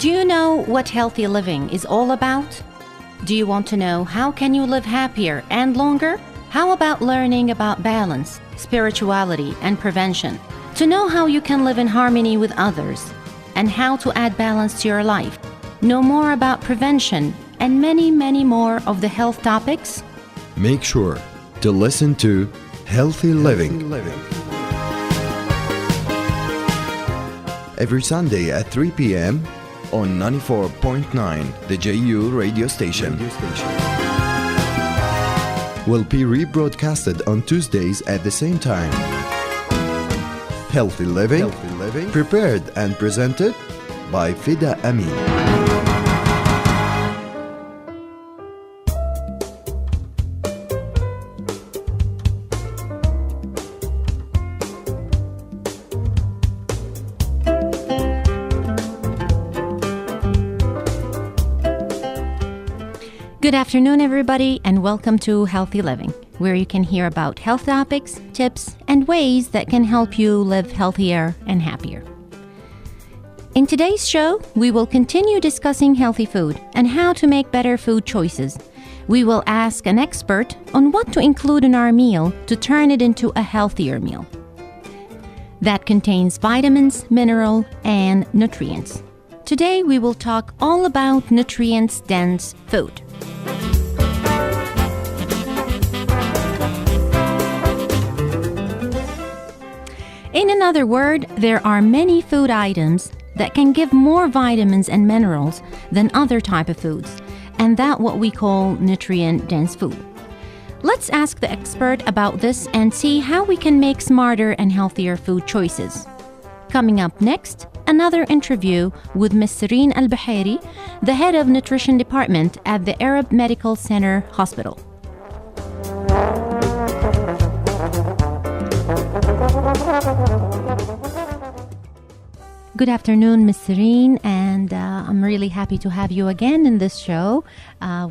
Do you know what healthy living is all about? Do you want to know how can you live happier and longer? How about learning about balance, spirituality, and prevention? To know how you can live in harmony with others and how to add balance to your life? Know more about prevention and many, many more of the health topics? Make sure to listen to Healthy Living. Every Sunday at 3 p.m. on 94.9, the JU radio station. Will be rebroadcasted on Tuesdays at the same time. Healthy Living, prepared and presented by Fida Amin. Good afternoon, everybody, and welcome to Healthy Living, where you can hear about health topics, tips, and ways that can help you live healthier and happier. In today's show, we will continue discussing healthy food and how to make better food choices. We will ask an expert on what to include in our meal to turn it into a healthier meal that contains vitamins, mineral, and nutrients. Today, we will talk all about nutrients-dense food. In another word, there are many food items that can give more vitamins and minerals than other type of foods, and that's what we call nutrient-dense food. Let's ask the expert about this and see how we can make smarter and healthier food choices. Coming up next, another interview with Ms. Sireen Al-Bahari, the head of nutrition department at the Arab Medical Center Hospital. Good afternoon, Ms. Sireen, and I'm really happy to have you again in this show.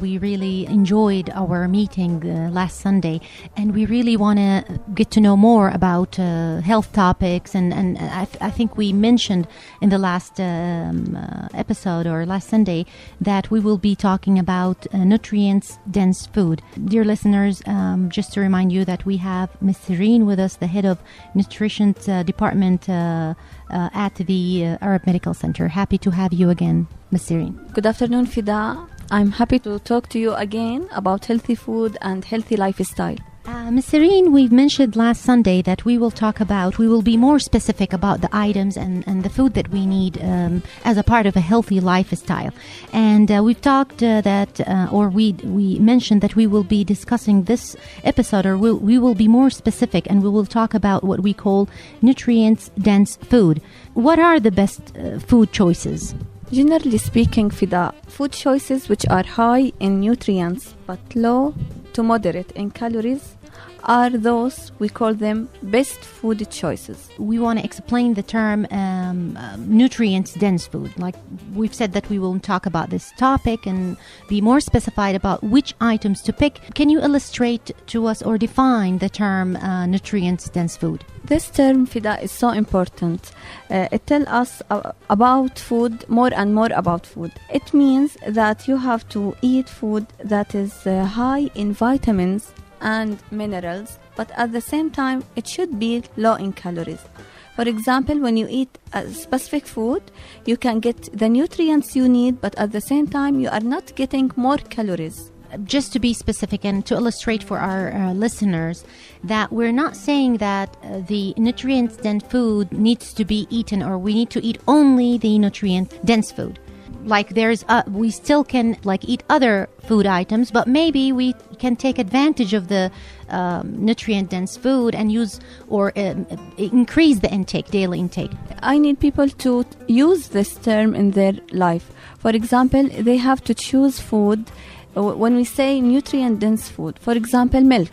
We really enjoyed our meeting last Sunday, and we really want to get to know more about health topics. And I think we mentioned in the last episode or last Sunday that we will be talking about nutrients-dense food. Dear listeners, just to remind you that we have Ms. Sireen with us, the head of nutrition department at the Arab Medical Center. Happy to have you again, Ms. Sireen. Good afternoon, Fida. I'm happy to talk to you again about healthy food and healthy lifestyle. Ms. Sireen, we've mentioned last Sunday that we will be more specific about the items and the food that we need as a part of a healthy lifestyle. And we've talked we mentioned that we will be discussing this episode, or we will be more specific, and we will talk about what we call nutrients-dense food. What are the best food choices? Generally speaking, Fida, food choices which are high in nutrients but low to moderate in calories are those we call them best food choices. We want to explain the term nutrients-dense food. Like we've said that we will talk about this topic and be more specified about which items to pick. Can you illustrate to us or define the term nutrients-dense food? This term, Fida, is so important. It tells us about food, more and more about food. It means that you have to eat food that is high in vitamins and minerals, but at the same time, it should be low in calories. For example, when you eat a specific food, you can get the nutrients you need, but at the same time, you are not getting more calories. Just to be specific and to illustrate for our listeners that we're not saying that the nutrient-dense food needs to be eaten, or we need to eat only the nutrient-dense food. Like we still can eat other food items, but maybe we can take advantage of the nutrient-dense food and use or increase the daily intake. I need people to use this term in their life. For example, they have to choose food. When we say nutrient-dense food, for example, milk,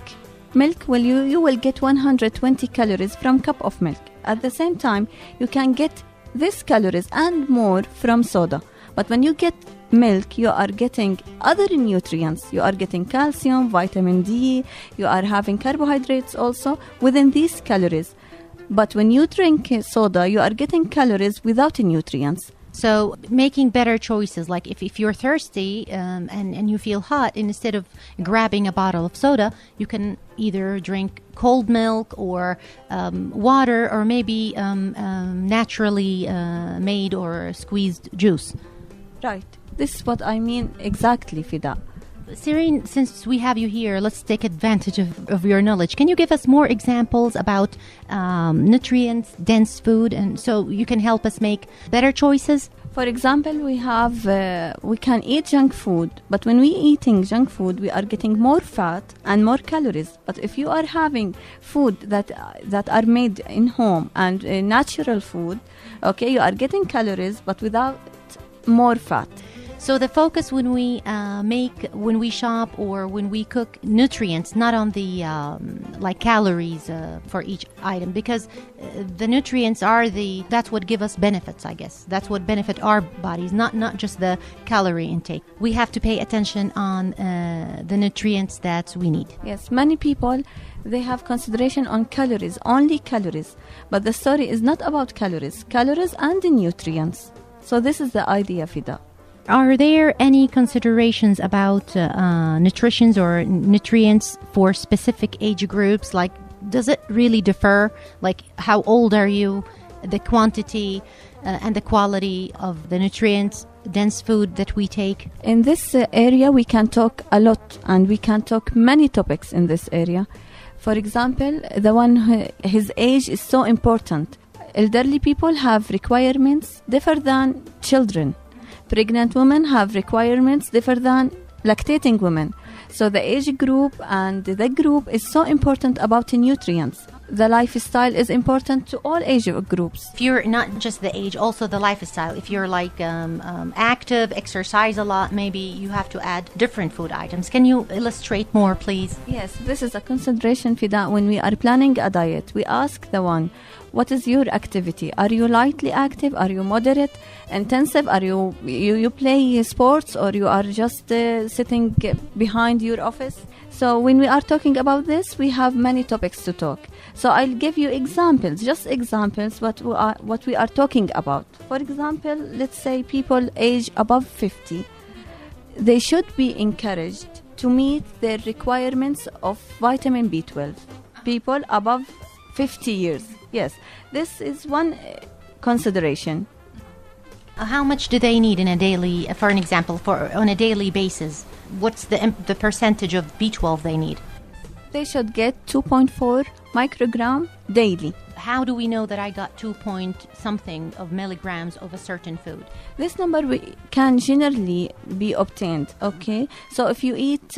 you will get 120 calories from cup of milk. At the same time, you can get these calories and more from soda. But when you get milk, you are getting other nutrients. You are getting calcium, vitamin D, you are having carbohydrates also within these calories. But when you drink soda, you are getting calories without nutrients. So making better choices, like if you're thirsty and you feel hot, instead of grabbing a bottle of soda, you can either drink cold milk or water, or maybe naturally made or squeezed juice. Right. This is what I mean exactly, Fida. Sirine, since we have you here, let's take advantage of your knowledge. Can you give us more examples about nutrients-dense food, and so you can help us make better choices? For example, we can eat junk food, but when we eating junk food, we are getting more fat and more calories. But if you are having food that are made in home and natural food, okay, you are getting calories, but without more fat. So the focus when we shop or when we cook nutrients, not on the like calories for each item, because the nutrients that's what give us benefits, I guess. That's what benefit our bodies, not just the calorie intake. We have to pay attention on the nutrients that we need. Yes, many people, they have consideration on calories, only calories. But the story is not about calories and the nutrients. So this is the idea, Fida. Are there any considerations about nutrition or nutrients for specific age groups? Like, does it really differ? Like, how old are you? The quantity and the quality of the nutrients, dense food that we take? In this area, we can talk a lot, and we can talk many topics in this area. For example, his age is so important. Elderly people have requirements different than children. Pregnant women have requirements different than lactating women. So the age group and the group is so important about the nutrients. The lifestyle is important to all age groups. If you're not just the age, also the lifestyle. If you're like active, exercise a lot, maybe you have to add different food items. Can you illustrate more, please? Yes, this is a consideration, Fida. When we are planning a diet, we ask the one, what is your activity? Are you lightly active? Are you moderate, intensive? Are you play sports, or you are just sitting behind your office? So when we are talking about this, we have many topics to talk. So I'll give you examples, just examples what we are talking about. For example, let's say people age above 50. They should be encouraged to meet their requirements of vitamin B12. People above 50 years. Yes, this is one consideration. How much do they need in a daily, for an example, on a daily basis? What's the percentage of B12 they need? They should get 2.4 microgram daily. How do we know that I got 2 point something of milligrams of a certain food? This number can generally be obtained, okay? So if you eat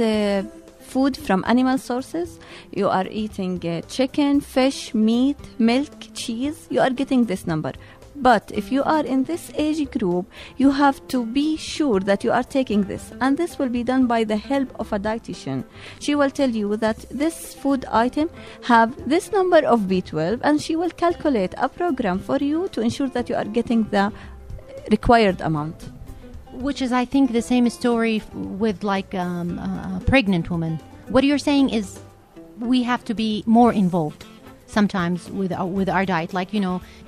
food from animal sources, you are eating chicken, fish, meat, milk, cheese, you are getting this number. But if you are in this age group, you have to be sure that you are taking this. And this will be done by the help of a dietitian. She will tell you that this food item have this number of B12, and she will calculate a program for you to ensure that you are getting the required amount. Which is, I think, the same story with like a pregnant woman. What you're saying is we have to be more involved sometimes with our diet. Like,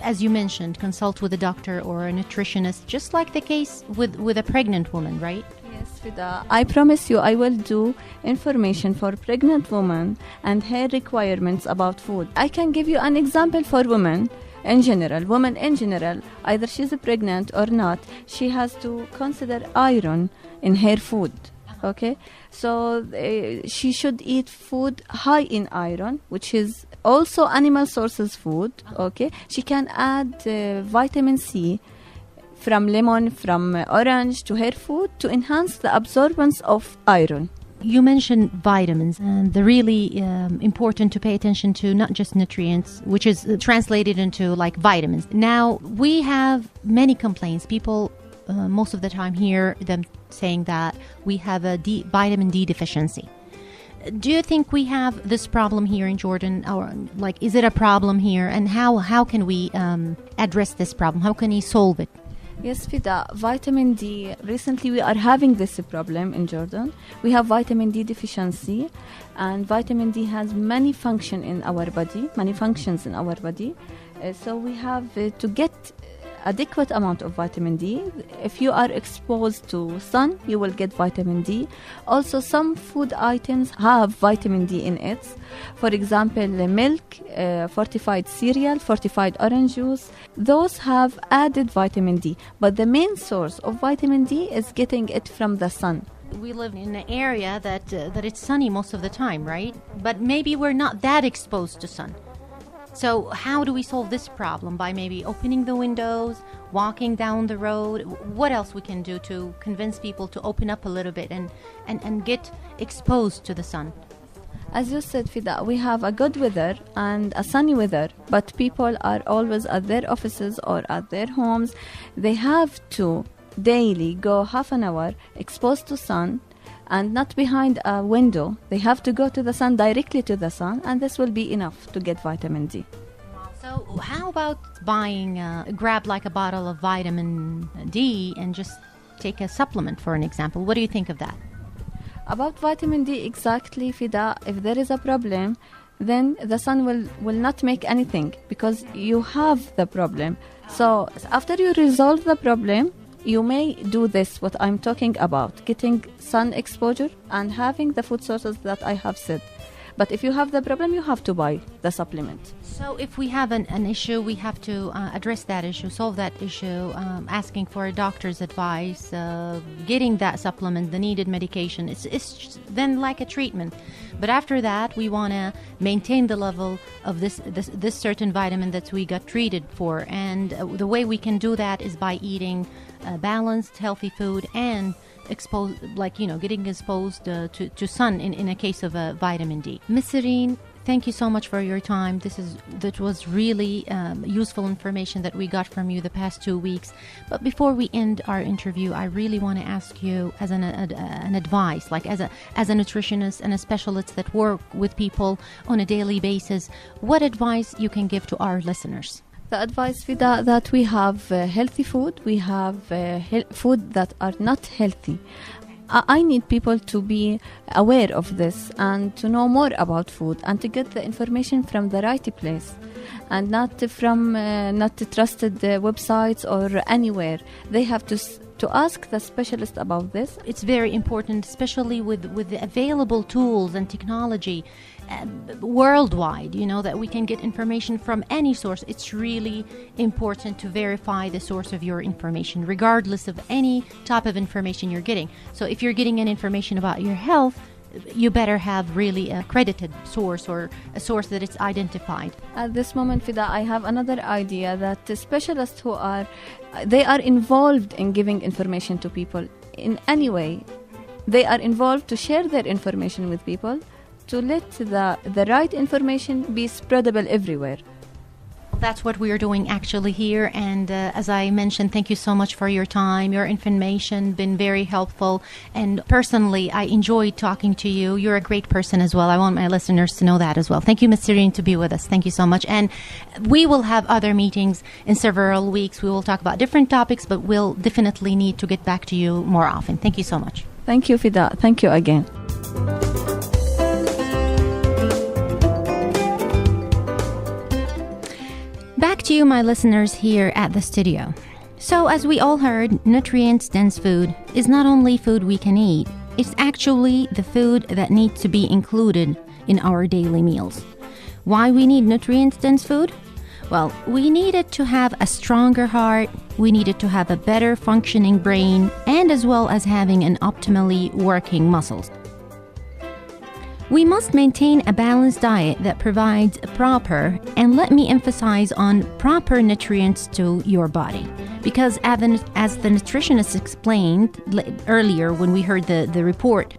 as you mentioned, consult with a doctor or a nutritionist, just like the case with a pregnant woman, right? Yes, Fida. I promise you I will do information for pregnant women and her requirements about food. I can give you an example for women in general, either she's pregnant or not, she has to consider iron in her food. Okay, so she should eat food high in iron, which is also animal sources food. Okay, she can add vitamin C from lemon, from orange to her food to enhance the absorbance of iron. You mentioned vitamins, and they're really important to pay attention to, not just nutrients, which is translated into like vitamins. Now, we have many complaints. People most of the time hear them saying that we have a vitamin D deficiency. Do you think we have this problem here in Jordan, or like, is it a problem here, and how can we address this problem? How can we solve it? Yes, Fida, vitamin D, recently we are having this problem in Jordan. We have vitamin D deficiency, and vitamin D has many functions in our body. So we have to get adequate amount of vitamin D. If you are exposed to sun, you will get vitamin D. Also, some food items have vitamin D in it. For example, the milk, fortified cereal, fortified orange juice. Those have added vitamin D. But the main source of vitamin D is getting it from the sun. We live in an area that it's sunny most of the time, right? But maybe we're not that exposed to sun. So how do we solve this problem? By maybe opening the windows, walking down the road? What else we can do to convince people to open up a little bit and get exposed to the sun? As you said, Fida, we have a good weather and a sunny weather, but people are always at their offices or at their homes. They have to daily go half an hour exposed to sun and not behind a window. They have to go to the sun, directly to the sun, and this will be enough to get vitamin D. So how about buying, grab like a bottle of vitamin D and just take a supplement, for an example? What do you think of that? About vitamin D, exactly, Fida, if there is a problem, then the sun will not make anything because you have the problem. So after you resolve the problem, you may do this, what I'm talking about, getting sun exposure and having the food sources that I have said. But if you have the problem, you have to buy the supplement. So if we have an issue, we have to address that issue, solve that issue, asking for a doctor's advice, getting that supplement, the needed medication. It's then like a treatment. But after that, we want to maintain the level of this certain vitamin that we got treated for. And the way we can do that is by eating balanced, healthy food and exposed, getting exposed to sun in a case of vitamin D. Ms. Sirine, thank you so much for your time. That was really useful information that we got from you the past 2 weeks. But before we end our interview, I really want to ask you, as an advice, like as a nutritionist and a specialist that work with people on a daily basis, what advice you can give to our listeners? The advice, Fida, that we have healthy food, we have food that are not healthy. I need people to be aware of this and to know more about food and to get the information from the right place and not from not trusted websites or anywhere. They have to ask the specialist about this. It's very important, especially with the available tools and technology worldwide, that we can get information from any source. It's really important to verify the source of your information, regardless of any type of information you're getting. So if you're getting an information about your health, you better have really a credited source or a source that it's identified. At this moment, Fida, I have another idea that the specialists they are involved in giving information to people in any way. They are involved to share their information with people, to let the right information be spreadable everywhere. That's what we're doing actually here. And as I mentioned, thank you so much for your time. Your information been very helpful. And personally, I enjoyed talking to you. You're a great person as well. I want my listeners to know that as well. Thank you, Ms. Sirine, to be with us. Thank you so much. And we will have other meetings in several weeks. We will talk about different topics, but we'll definitely need to get back to you more often. Thank you so much. Thank you, Fida. Thank you again. Back to you, my listeners, here at the studio. So, as we all heard, nutrients-dense food is not only food we can eat, it's actually the food that needs to be included in our daily meals. Why we need nutrients-dense food? Well, we need it to have a stronger heart, we need it to have a better functioning brain, and as well as having an optimally working muscles. We must maintain a balanced diet that provides proper, and let me emphasize on proper nutrients to your body. Because as the nutritionist explained earlier when we heard the report,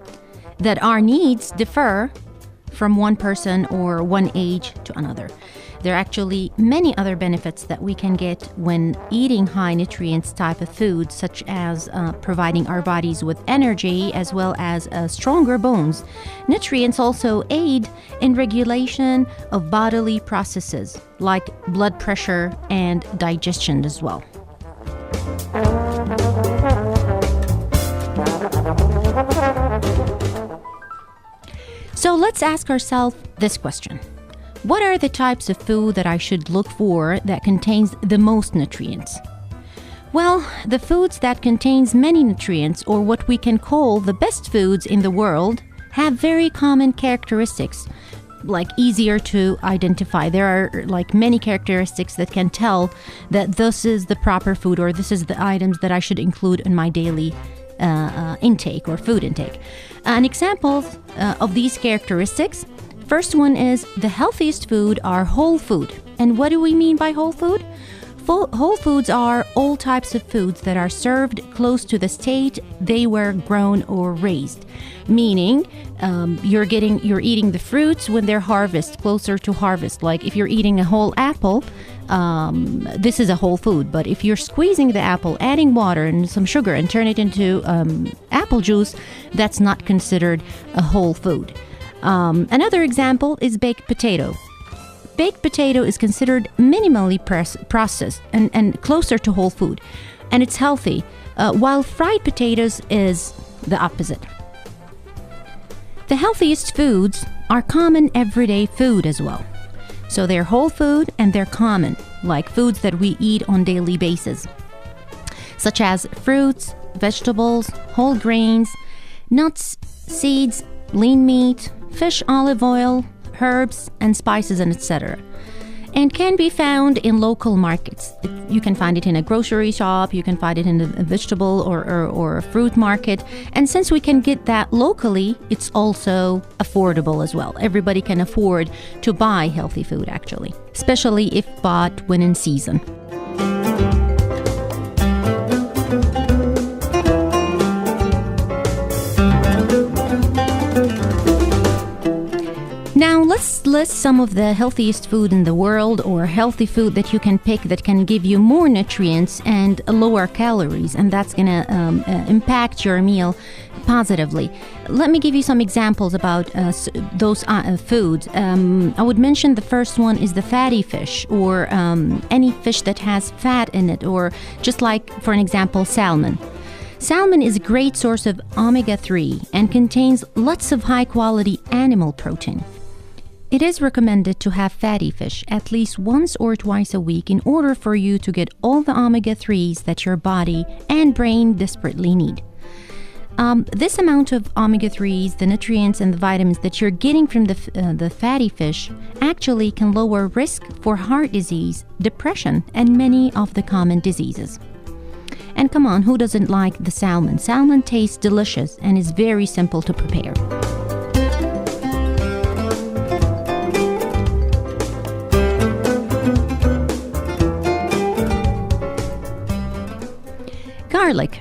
that our needs differ from one person or one age to another. There are actually many other benefits that we can get when eating high nutrients type of food, such as providing our bodies with energy as well as stronger bones. Nutrients also aid in regulation of bodily processes like blood pressure and digestion as well. So let's ask ourselves this question. What are the types of food that I should look for that contains the most nutrients? Well, the foods that contains many nutrients, or what we can call the best foods in the world, have very common characteristics, like easier to identify. There are like many characteristics that can tell that this is the proper food, or this is the items that I should include in my daily intake or food intake. An example of these characteristics, first one is the healthiest food are whole food. And what do we mean by whole food? Whole foods are all types of foods that are served close to the state they were grown or raised. Meaning, you're eating the fruits when they're closer to harvest. Like if you're eating a whole apple, this is a whole food. But if you're squeezing the apple, adding water and some sugar and turn it into apple juice, that's not considered a whole food. Another example is baked potato. Baked potato is considered minimally processed and closer to whole food, and it's healthy, while fried potatoes is the opposite. The healthiest foods are common everyday food as well. So they're whole food and they're common, like foods that we eat on daily basis, such as fruits, vegetables, whole grains, nuts, seeds, lean meat, fish, olive oil, herbs and spices, and etc. And can be found in local markets. You can find it in a grocery shop, you can find it in a vegetable or a fruit market. And since we can get that locally, it's also affordable as well. Everybody can afford to buy healthy food, actually, especially if bought when in season. Now let's list some of the healthiest food in the world, or healthy food that you can pick that can give you more nutrients and lower calories, and that's going to impact your meal positively. Let me give you some examples about those foods. I would mention the first one is the fatty fish, or any fish that has fat in it, or just like, for an example, salmon. Salmon is a great source of omega-3 and contains lots of high-quality animal protein. It is recommended to have fatty fish at least once or twice a week in order for you to get all the omega-3s that your body and brain desperately need. This amount of omega-3s, the nutrients and the vitamins that you're getting from the fatty fish actually can lower risk for heart disease, depression, and many of the common diseases. And come on, who doesn't like the salmon? Salmon tastes delicious and is very simple to prepare. Garlic.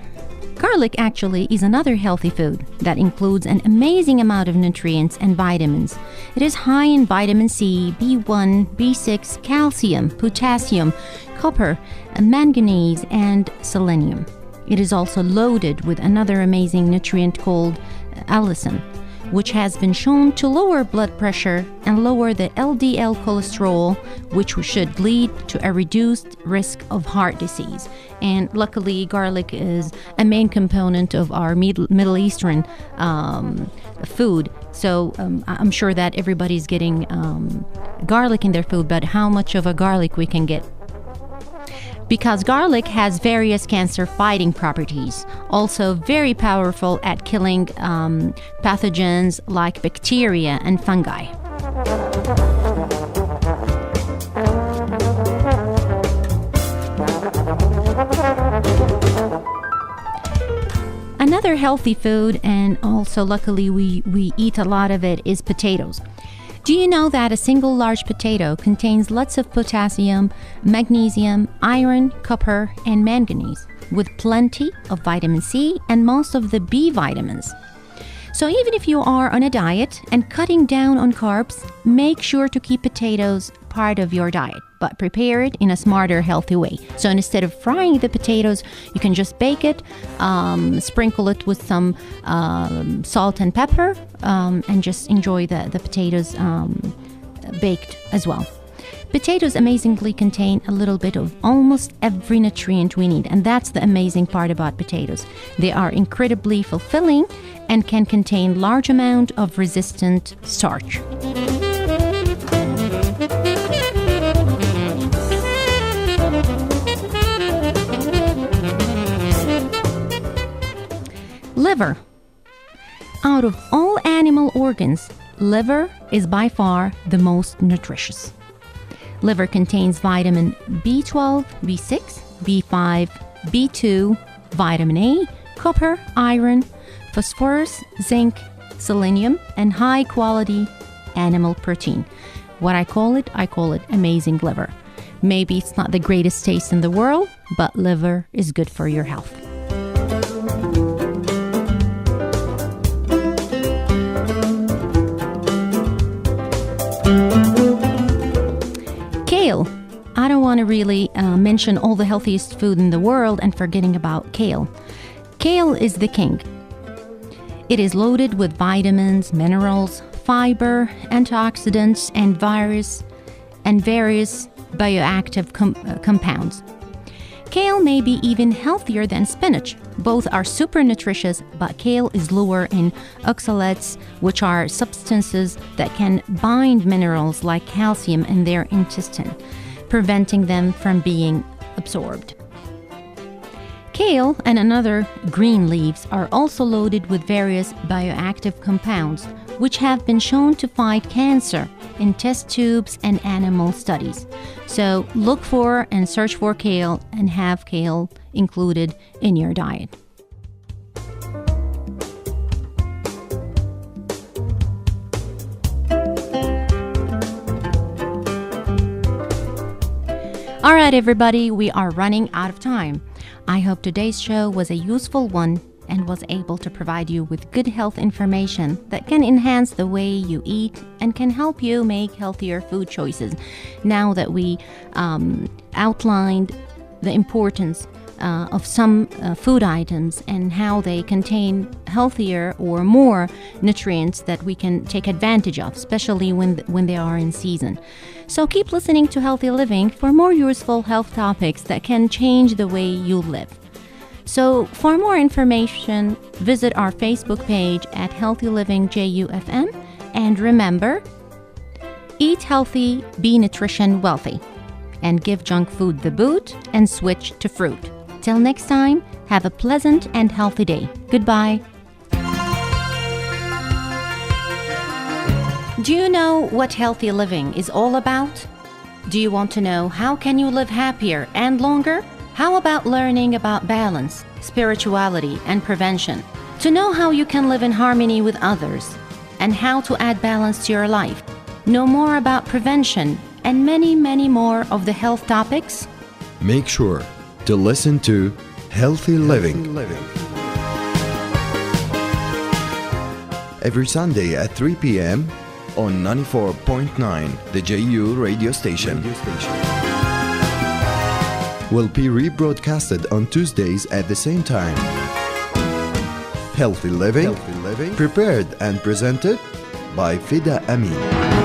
Garlic actually is another healthy food that includes an amazing amount of nutrients and vitamins. It is high in vitamin C, B1, B6, calcium, potassium, copper, manganese, and selenium. It is also loaded with another amazing nutrient called allicin, which has been shown to lower blood pressure and lower the LDL cholesterol, which should lead to a reduced risk of heart disease. And luckily, garlic is a main component of our Middle Eastern food. So I'm sure that everybody's getting garlic in their food, but how much of a garlic we can get? Because garlic has various cancer-fighting properties, also very powerful at killing pathogens like bacteria and fungi. Another healthy food, and also luckily we eat a lot of it, is potatoes. Do you know that a single large potato contains lots of potassium, magnesium, iron, copper, and manganese, with plenty of vitamin C and most of the B vitamins? So even if you are on a diet and cutting down on carbs, make sure to keep potatoes part of your diet, but prepare it in a smarter, healthy way. So instead of frying the potatoes, you can just bake it, sprinkle it with some salt and pepper, and just enjoy the potatoes baked as well. Potatoes amazingly contain a little bit of almost every nutrient we need, and that's the amazing part about potatoes. They are incredibly fulfilling and can contain large amount of resistant starch. Liver. Out of all animal organs, liver is by far the most nutritious. Liver contains vitamin B12, B6, B5, B2, vitamin A, copper, iron, phosphorus, zinc, selenium, and high-quality animal protein. What I call it amazing liver. Maybe it's not the greatest taste in the world, but liver is good for your health. Kale. I don't want to really mention all the healthiest food in the world and forgetting about kale. Kale is the king. It is loaded with vitamins, minerals, fiber, antioxidants, and various bioactive compounds. Kale may be even healthier than spinach. Both are super nutritious, but kale is lower in oxalates, which are substances that can bind minerals like calcium in their intestine, preventing them from being absorbed. Kale and other green leaves are also loaded with various bioactive compounds, which have been shown to fight cancer in test tubes and animal studies. So look for and search for kale and have kale included in your diet. All right, everybody, we are running out of time. I hope today's show was a useful one and was able to provide you with good health information that can enhance the way you eat and can help you make healthier food choices. Now that we outlined the importance of some food items and how they contain healthier or more nutrients that we can take advantage of, especially when they are in season. So keep listening to Healthy Living for more useful health topics that can change the way you live. So for more information, visit our Facebook page at Healthy Living JUFM, and remember, eat healthy, be nutrition wealthy, and give junk food the boot and switch to fruit. Till next time, have a pleasant and healthy day. Goodbye. Do you know what healthy living is all about? Do you want to know how can you live happier and longer? How about learning about balance, spirituality, and prevention? To know how you can live in harmony with others and how to add balance to your life? Know more about prevention and many, many more of the health topics? Make sure to listen to Healthy Living. Every Sunday at 3 p.m. on 94.9, the JU radio station. Will be rebroadcasted on Tuesdays at the same time. Healthy Living, prepared and presented by Fida Amin.